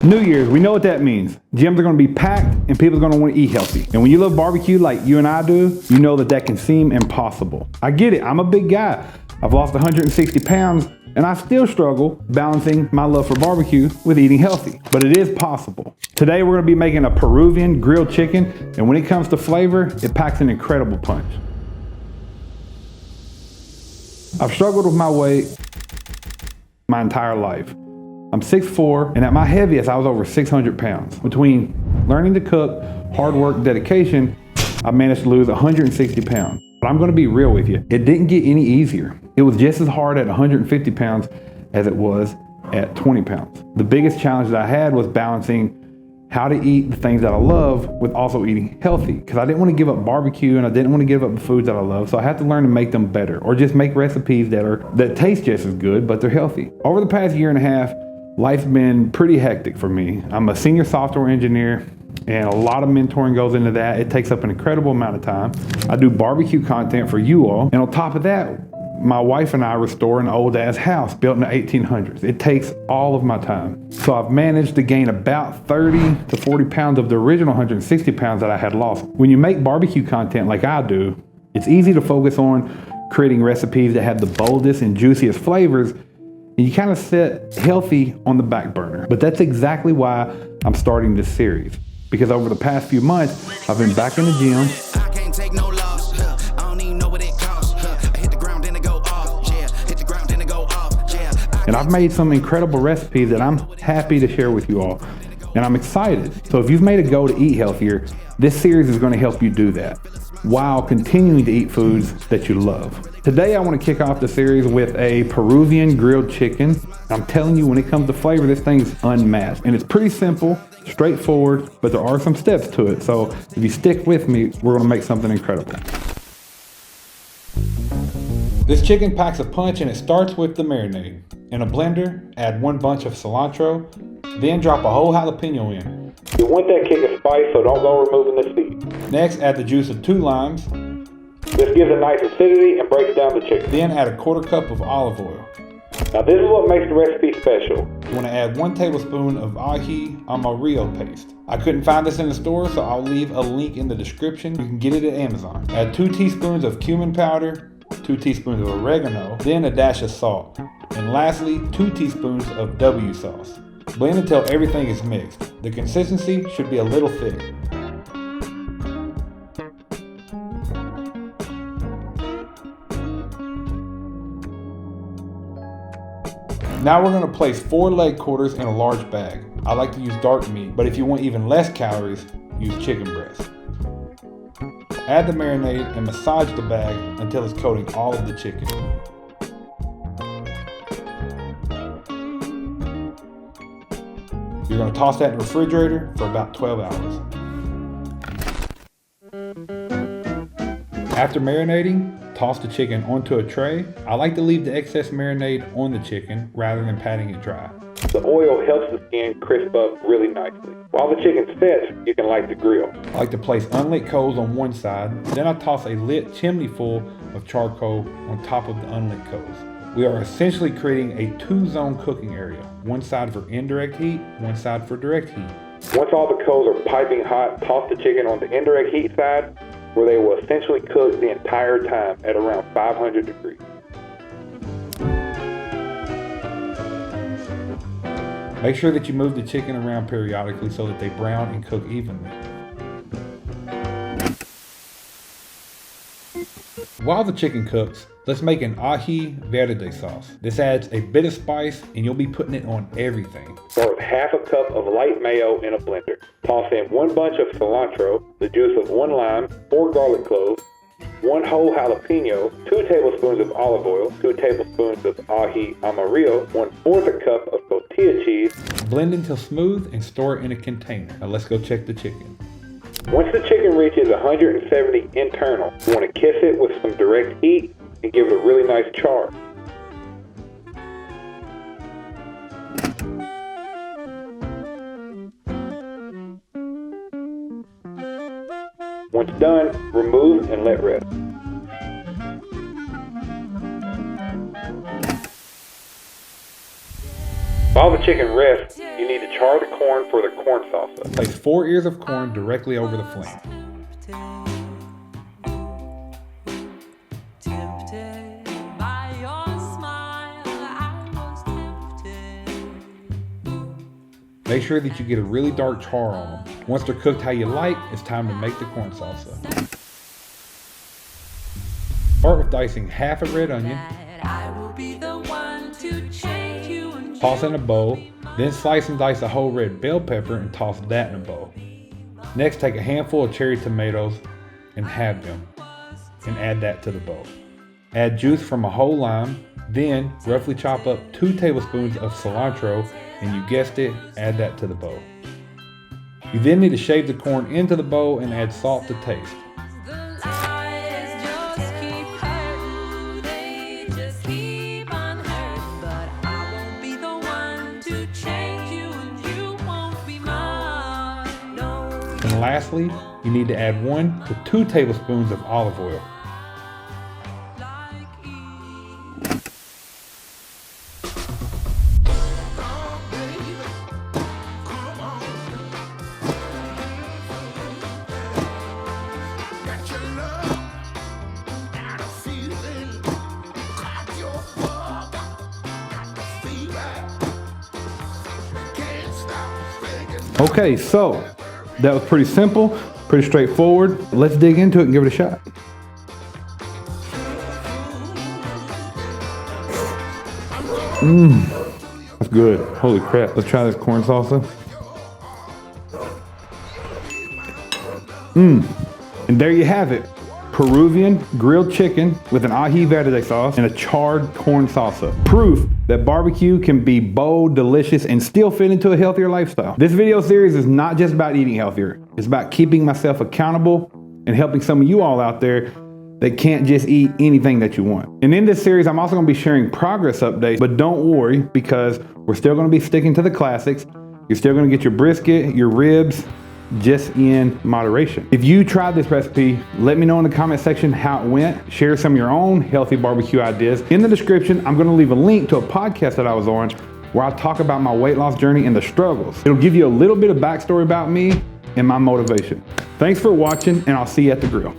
New Year's, we know what that means. Gyms are gonna be packed and people are gonna wanna eat healthy. And when you love barbecue like you and I do, you know that can seem impossible. I get it, I'm a big guy. I've lost 160 pounds and I still struggle balancing my love for barbecue with eating healthy, but it is possible. Today we're gonna be making a Peruvian grilled chicken, and when it comes to flavor, it packs an incredible punch. I've struggled with my weight my entire life. I'm 6'4", and at my heaviest, I was over 600 pounds. Between learning to cook, hard work, dedication, I managed to lose 160 pounds. But I'm gonna be real with you, it didn't get any easier. It was just as hard at 150 pounds as it was at 20 pounds. The biggest challenge that I had was balancing how to eat the things that I love with also eating healthy, because I didn't want to give up barbecue and I didn't want to give up the foods that I love, so I had to learn to make them better, or just make recipes that taste just as good, but they're healthy. Over the past year and a half, life's been pretty hectic for me. I'm a senior software engineer, and a lot of mentoring goes into that. It takes up an incredible amount of time. I do barbecue content for you all, and on top of that, my wife and I restore an old ass house built in the 1800s. It takes all of my time. So I've managed to gain about 30 to 40 pounds of the original 160 pounds that I had lost. When you make barbecue content like I do, it's easy to focus on creating recipes that have the boldest and juiciest flavors, and you kind of set healthy on the back burner. But that's exactly why I'm starting this series. Because over the past few months, I've been back in the gym. I can't take no loss. I don't even know what it costs. I hit the ground, then it go off. Yeah, hit the ground, then it go off. Yeah. And I've made some incredible recipes that I'm happy to share with you all. And I'm excited. So if you've made a goal to eat healthier, this series is going to help you do that while continuing to eat foods that you love. Today I want to kick off the series with a Peruvian grilled chicken. I'm telling you, when it comes to flavor, this thing's unmatched. And it's pretty simple, straightforward, but there are some steps to it. So if you stick with me, we're going to make something incredible. This chicken packs a punch, and it starts with the marinade. In a blender, add 1 bunch of cilantro, then drop a whole jalapeno in. You want that kick of spice, so don't go removing the seed. Next, add the juice of 2 limes. This gives a nice acidity and breaks down the chicken. Then add a 1/4 cup of olive oil. Now this is what makes the recipe special. You want to add 1 tablespoon of Aji Amarillo paste. I couldn't find this in the store, so I'll leave a link in the description. You can get it at Amazon. Add 2 teaspoons of cumin powder, 2 teaspoons of oregano, then a dash of salt. And lastly, 2 teaspoons of W sauce. Blend until everything is mixed. The consistency should be a little thick. Now we're going to place 4 leg quarters in a large bag. I like to use dark meat, but if you want even less calories, use chicken breast. Add the marinade and massage the bag until it's coating all of the chicken. You're going to toss that in the refrigerator for about 12 hours. After marinating, toss the chicken onto a tray. I like to leave the excess marinade on the chicken rather than patting it dry. The oil helps the skin crisp up really nicely. While the chicken sets, you can light the grill. I like to place unlit coals on one side, then I toss a lit chimney full of charcoal on top of the unlit coals. We are essentially creating a 2-zone cooking area. One side for indirect heat, one side for direct heat. Once all the coals are piping hot, toss the chicken on the indirect heat side, where they will essentially cook the entire time at around 500 degrees. Make sure that you move the chicken around periodically so that they brown and cook evenly. While the chicken cooks, let's make an Aji Verde sauce. This adds a bit of spice and you'll be putting it on everything. Start with 1/2 cup of light mayo in a blender. Toss in 1 bunch of cilantro, the juice of 1 lime, 4 garlic cloves, 1 whole jalapeno, 2 tablespoons of olive oil, 2 tablespoons of Aji Amarillo, 1/4 cup of tortilla cheese. Blend until smooth and store it in a container. Now let's go check the chicken. Once the chicken reaches 170 internal, you want to kiss it with some direct heat and give it a really nice char. Once done, remove and let rest. While the chicken rests, You need to char the corn for the corn salsa. Place 4 ears of corn directly over the flame. Make sure that you get a really dark char on them. Once they're cooked how you like, it's time to make the corn salsa. Start with dicing half a red onion. Toss in a bowl, then slice and dice a whole red bell pepper and toss that in a bowl. Next, take a handful of cherry tomatoes and halve them, and add that to the bowl. Add juice from a whole lime, then roughly chop up 2 tablespoons of cilantro, and you guessed it, add that to the bowl. You then need to shave the corn into the bowl and add salt to taste. And lastly, you need to add 1 to 2 tablespoons of olive oil. Okay, so that was pretty simple, pretty straightforward. Let's dig into it and give it a shot. That's good. Holy crap. Let's try this corn salsa. And there you have it. Peruvian grilled chicken with an Aji Verde sauce and a charred corn salsa. Proof that barbecue can be bold, delicious, and still fit into a healthier lifestyle. This video series is not just about eating healthier. It's about keeping myself accountable and helping some of you all out there that can't just eat anything that you want. And in this series, I'm also gonna be sharing progress updates, but don't worry because we're still gonna be sticking to the classics. You're still gonna get your brisket, your ribs, just in moderation. If you tried this recipe, let me know in the comment section how it went. Share some of your own healthy barbecue ideas. In the description, I'm gonna leave a link to a podcast that I was on where I talk about my weight loss journey and the struggles. It'll give you a little bit of backstory about me and my motivation. Thanks for watching, and I'll see you at the grill.